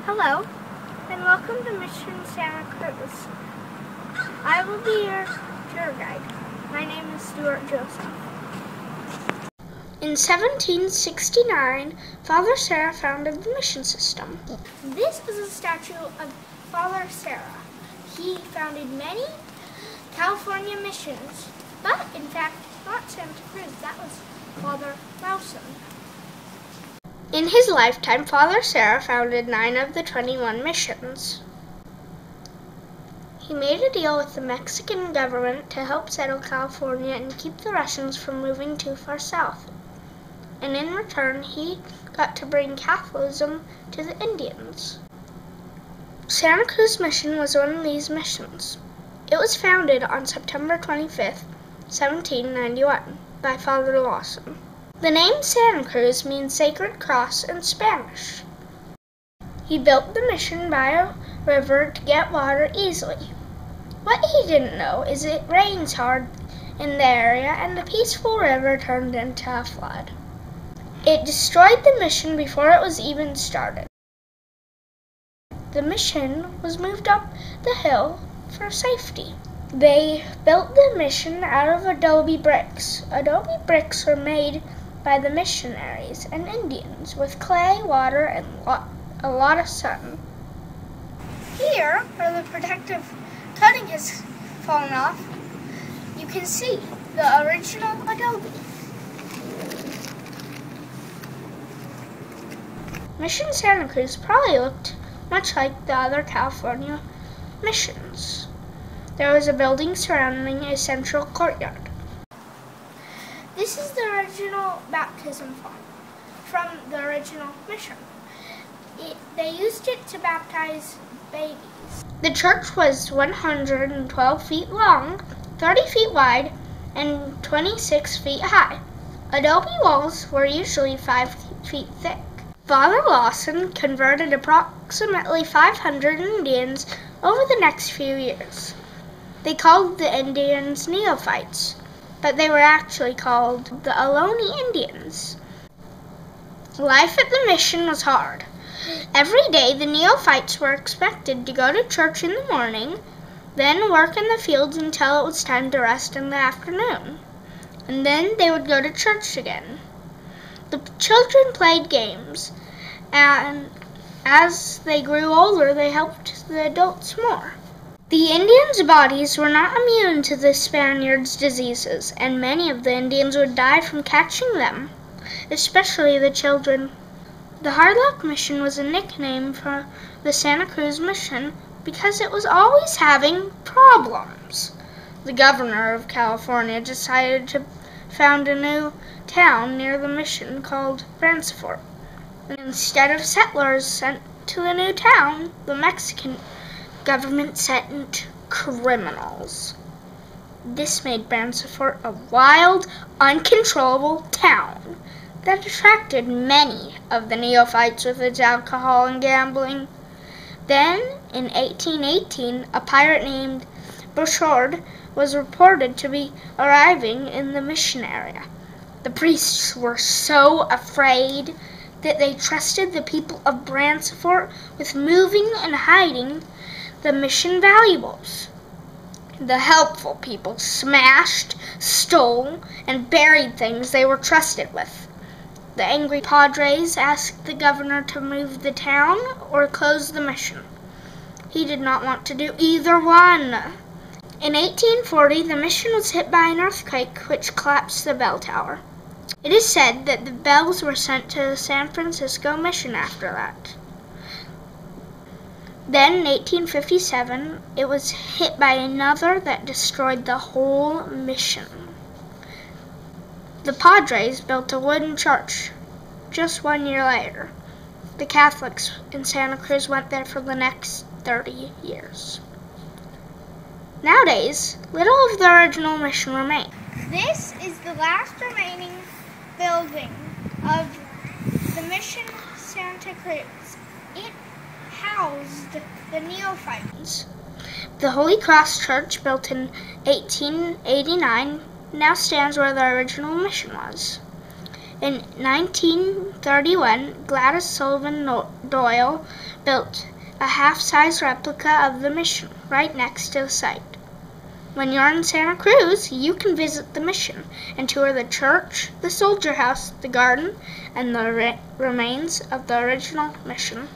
Hello, and welcome to Mission Santa Cruz. I will be your tour guide. My name is Stuart Joseph. In 1769, Father Serra founded the mission system. This is a statue of Father Serra. He founded many California missions, but in fact, not Santa Cruz. That was Father Lawson. In his lifetime, Father Serra founded 9 of the 21 missions. He made a deal with the Mexican government to help settle California and keep the Russians from moving too far south. And in return, he got to bring Catholicism to the Indians. Santa Cruz Mission was one of these missions. It was founded on September 25th, 1791, by Father Lawson. The name Santa Cruz means Sacred Cross in Spanish. He built the mission by a river to get water easily. What he didn't know is it rains hard in the area and the peaceful river turned into a flood. It destroyed the mission before it was even started. The mission was moved up the hill for safety. They built the mission out of adobe bricks. Adobe bricks were made by the missionaries and Indians with clay, water, and a lot of sun. Here, where the protective coating has fallen off, you can see the original adobe. Mission Santa Cruz probably looked much like the other California missions. There was a building surrounding a central courtyard. This is the original baptism font from the original mission. They used it to baptize babies. The church was 112 feet long, 30 feet wide, and 26 feet high. Adobe walls were usually 5 feet thick. Father Lawson converted approximately 500 Indians over the next few years. They called the Indians neophytes, but they were actually called the Ohlone Indians. Life at the mission was hard. Every day the neophytes were expected to go to church in the morning, then work in the fields until it was time to rest in the afternoon, and then they would go to church again. The children played games, and as they grew older, they helped the adults more. The Indians' bodies were not immune to the Spaniards' diseases, and many of the Indians would die from catching them, especially the children. The Hard Luck Mission was a nickname for the Santa Cruz Mission because it was always having problems. The governor of California decided to found a new town near the mission called Bransford. Instead of settlers sent to the new town, the Mexican government sent criminals. This made Bransford a wild, uncontrollable town that attracted many of the neophytes with its alcohol and gambling. Then, in 1818, a pirate named Bouchard was reported to be arriving in the mission area. The priests were so afraid that they trusted the people of Bransford with moving and hiding the mission valuables. The helpful people smashed, stole, and buried things they were trusted with. The angry Padres asked the governor to move the town or close the mission. He did not want to do either one. In 1840, the mission was hit by an earthquake which collapsed the bell tower. It is said that the bells were sent to the San Francisco mission after that. Then, in 1857, it was hit by another that destroyed the whole mission. The Padres built a wooden church just 1 year later. The Catholics in Santa Cruz went there for the next 30 years. Nowadays, little of the original mission remains. This is the last remaining building of the Mission Santa Cruz. It housed the neophytes. The Holy Cross Church, built in 1889, now stands where the original mission was. In 1931, Gladys Sullivan Doyle built a half-size replica of the mission right next to the site. When you're in Santa Cruz, you can visit the mission and tour the church, the soldier house, the garden, and the remains of the original mission.